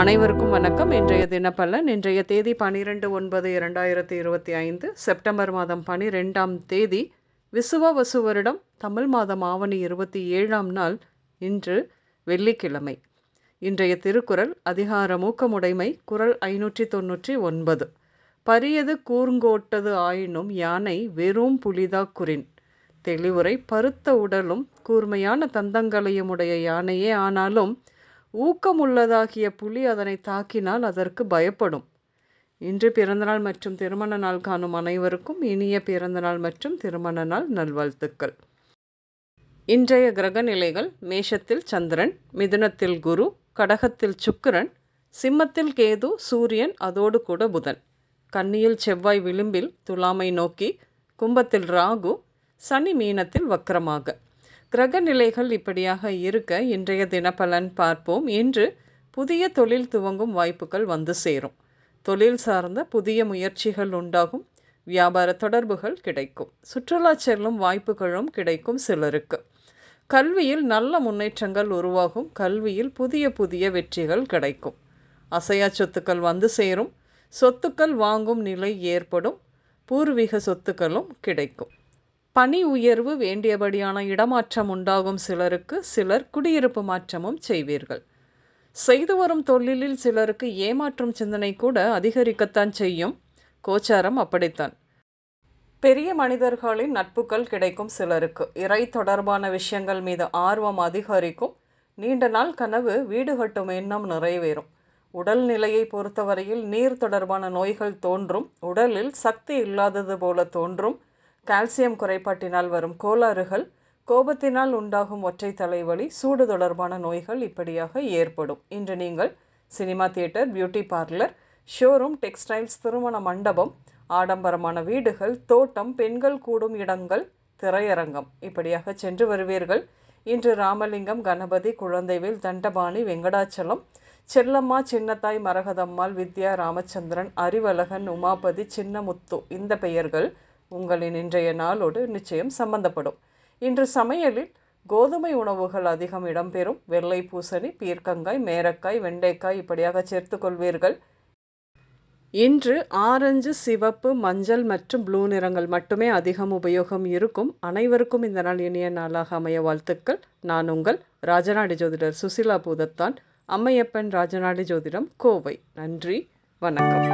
அனைவருக்கும் வணக்கம். இன்றைய தினப்பலன். இன்றைய தேதி 12/9/2025 செப்டம்பர் மாதம் 12ஆம் தேதி விசுவவசு வருடம் தமிழ் மாதம் ஆவணி 27ஆம் நாள். இன்று வெள்ளிக்கிழமை. இன்றைய திருக்குறள் அதிகாரம் ஊக்கமுடைமை, குறள் 599. பரியது கூர்ங்கோட்டது ஆயினும் யானை வெறும் புலிதாக் குறின். தெளிவுரை: பருத்த உடலும் கூர்மையான தந்தங்களையும் உடைய யானையே ஆனாலும் ஊக்கமுள்ளதாகிய புலி அதனை தாக்கினால் அதற்கு பயப்படும். இன்று பிறந்தநாள் மற்றும் திருமண நாள் காணும் அனைவருக்கும் இனிய பிறந்தநாள் மற்றும் திருமண நாள் நல்வாழ்த்துக்கள். இன்றைய கிரக நிலைகள்: மேஷத்தில் சந்திரன், மிதுனத்தில் குரு, கடகத்தில் சுக்கிரன், சிம்மத்தில் கேது, சூரியன், அதோடு கூட புதன், கன்னியில் செவ்வாய் விளிம்பில் துலாமை நோக்கி, கும்பத்தில் ராகு, சனி மீனத்தில் வக்ரமாக. கிரக நிலைகள் இப்படியாக இருக்க இன்றைய தினப்பலன் பார்ப்போம். இன்று புதிய தொழில் துவங்கும் வாய்ப்புகள் வந்து சேரும். தொழில் சார்ந்த புதிய முயற்சிகள் உண்டாகும். வியாபார தொடர்புகள் கிடைக்கும். சுற்றுலா செல்லும் வாய்ப்புகளும் கிடைக்கும் சிலருக்கு. கல்வியில் நல்ல முன்னேற்றங்கள் உருவாகும். கல்வியில் புதிய புதிய வெற்றிகள் கிடைக்கும். அசையா சொத்துக்கள் வந்து சேரும். சொத்துக்கள் வாங்கும் நிலை ஏற்படும். பூர்வீக சொத்துக்களும் கிடைக்கும். பணி உயர்வு, வேண்டியபடியான இடமாற்றம் உண்டாகும் சிலருக்கு. சிலர் குடியிருப்பு மாற்றமும் செய்வீர்கள். செய்து வரும் தொழிலில் சிலருக்கு ஏமாற்றும் சிந்தனை கூட அதிகரிக்கத்தான் செய்யும். கோச்சாரம் அப்படித்தான். பெரிய மனிதர்களின் நட்புகள் கிடைக்கும் சிலருக்கு. இறை தொடர்பான விஷயங்கள் மீது ஆர்வம் அதிகரிக்கும். நீண்ட நாள் கனவு வீடு கட்டும் எண்ணம் நிறைவேறும். உடல் நிலையை பொறுத்தவரையில் நீர் தொடர்பான நோய்கள் தோன்றும். உடலில் சக்தி இல்லாதது போல தோன்றும். கால்சியம் குறைபாட்டினால் வரும் கோளாறுகள், கோபத்தினால் உண்டாகும் ஒற்றை தலைவலி, சூடு தொடர்பான நோய்கள் இப்படியாக ஏற்படும். இன்று நீங்கள் cinema theatre, beauty parlour, showroom, textiles, திருமண மண்டபம், ஆடம்பரமான வீடுகள், தோட்டம், பெண்கள் கூடும் இடங்கள், திரையரங்கம் இப்படியாக சென்று வருவீர்கள். இன்று ராமலிங்கம், கணபதி, குழந்தைவேல், தண்டபாணி, வெங்கடாச்சலம், செல்லம்மா, சின்னத்தாய், மரகதம்மாள், வித்யா, ராமச்சந்திரன், அறிவழகன், உமாபதி, சின்னமுத்து இந்த பெயர்கள் உங்களின் இன்றைய நாளோடு நிச்சயம் சம்பந்தப்படும். இன்று சமையலில் கோதுமை உணவுகள் அதிகம் இடம்பெறும். வெள்ளை பூசணி, பீர்க்கங்காய், மேரக்காய், வெண்டைக்காய் இப்படியாக சேர்த்து கொள்வீர்கள். இன்று ஆரஞ்சு, சிவப்பு, மஞ்சள் மற்றும் ப்ளூ நிறங்கள் மட்டுமே அதிகம் உபயோகம் இருக்கும். அனைவருக்கும் இந்த நாள் இனிய நாளாக அமைய வாழ்த்துக்கள். நான் உங்கள் ராஜநாடி ஜோதிடர் சுசிலா பூதத்தான், அம்மையப்பன் ராஜநாடி ஜோதிடம், கோவை. நன்றி, வணக்கம்.